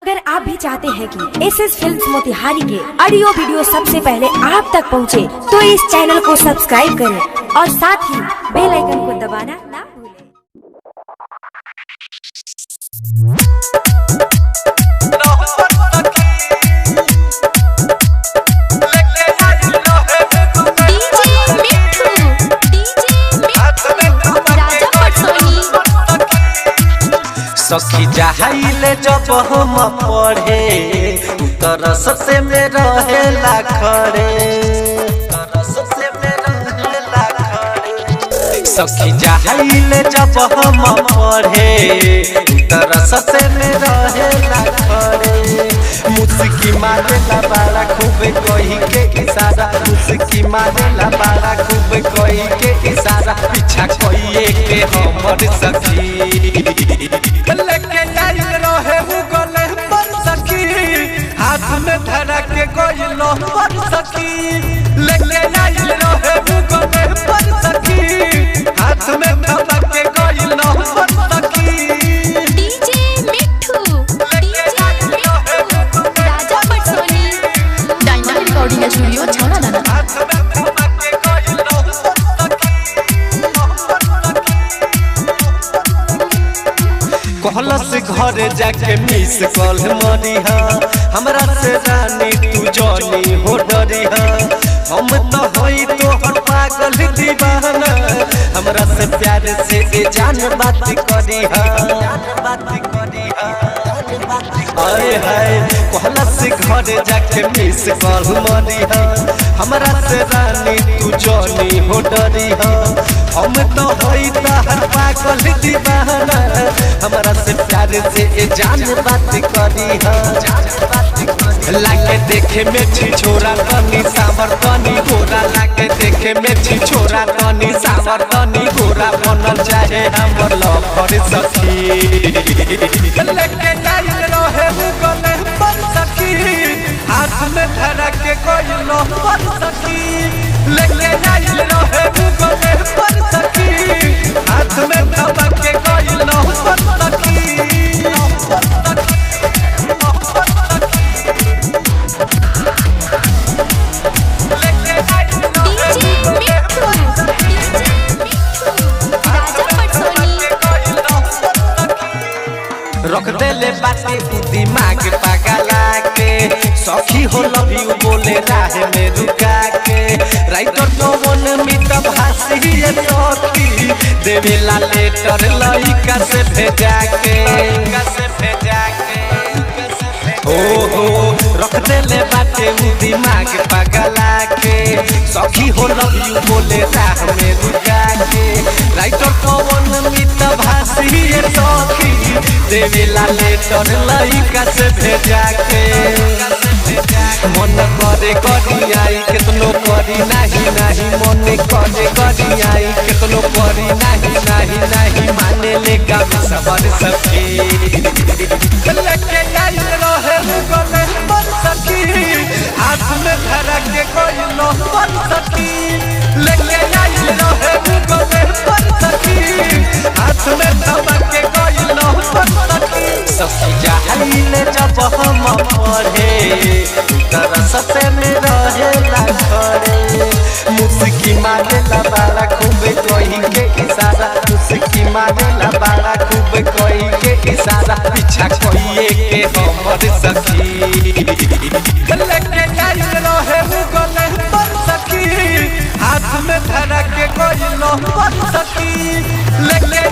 अगर आप भी चाहते हैं कि एसएस फिल्म्स मोतिहारी के ऑडियो वीडियो सबसे पहले आप तक पहुंचे, तो इस चैनल को सब्सक्राइब करें और साथ ही बेल आइकन को दबाना ना भूलें। सखी जाहिले जब हम पढ़े तरस से में रहेला खड़े, सखी जाहिले जब हम पढ़े तरस से में रहेला खड़े। मुस्की मारेला बाड़ा खूब कही के इशारा, मुस्की मारेला बाड़ा खूब कही के इशारा, पीछा कहिए के हमर सखी लेके आइल रहे उ गले पर सखी, हाथ में धरा के गइल पर सखी। लेके आइल रहे उ गले पर सखी, हाथ में धरा के गइल पर सखी। डीजे मिठू राजा पटसोनी डायनामिक रिकॉर्डिंग स्टूडियो छौना दाना। कहलस घरे जाके मिस कॉल मरिहा, हमरा से रानी तू जानी हो डरिहा। हम तो होई तो हर पागल दीवाना, हमरा से प्यार से ए जान बात करिहा, बात करिहा। आए हाय कहलस घरे जाके मिस कॉल मरिहा, हमरा से रानी तू जानी हो डरिहा। हम तो होई तो हर पागल दीवाना, हमरा से प्यार से ए जान बात करिहा। लागे देखे में छिछोरा तनी सावर तनी गोरा, लागे देखे में छिछोरा तनी सावर तनी गोरा, बनल चाहे हमर लवर सखी। लेके आइल रहे उ गले पर सखी, हाथ में धरा के गइल पर सखी। लेके आइल रहे उ गले पर सखी, हाथ में धरा के गइल पर सखी। रख देले बाटे दिमाग पगला के, सखी हो लव यू बोले राह में रुका के। राइटर तो मन मित भासिए सखी, देवेला लेटर लइका से भेजा के, हो रख देले बाटे दिमाग पगला के, सखी हो लव यू बोले राह में रुका के। राइटर तो मन मित भासिए सखी, देवेला लेटर लइका से भेजा के। मन करे करी आई केतनो करी नहीं नहीं, मन करे करी आई केतनो करी नहीं नहीं नहीं, माने लेगा सबर सखी। लेके आइल रहे उ गले पर सखी, हाथ में धरा के गइल पर सखी। लेके आइल रहे उ गले पर सखी, हाथ में धरा के गइल पर सखी। सखी जाहिले जब हम पढ़े तरस से में रहेला खड़े। मुस्की मारेला बाड़ा खूब कही के इशारा, मुस्की मारेला बाड़ा खूब कही के इशारा, पीछा कहिए के हमर सखी। लेके आइल रहे उ गले पर सखी, हाथ में धरा के गइल पर सखी। लेके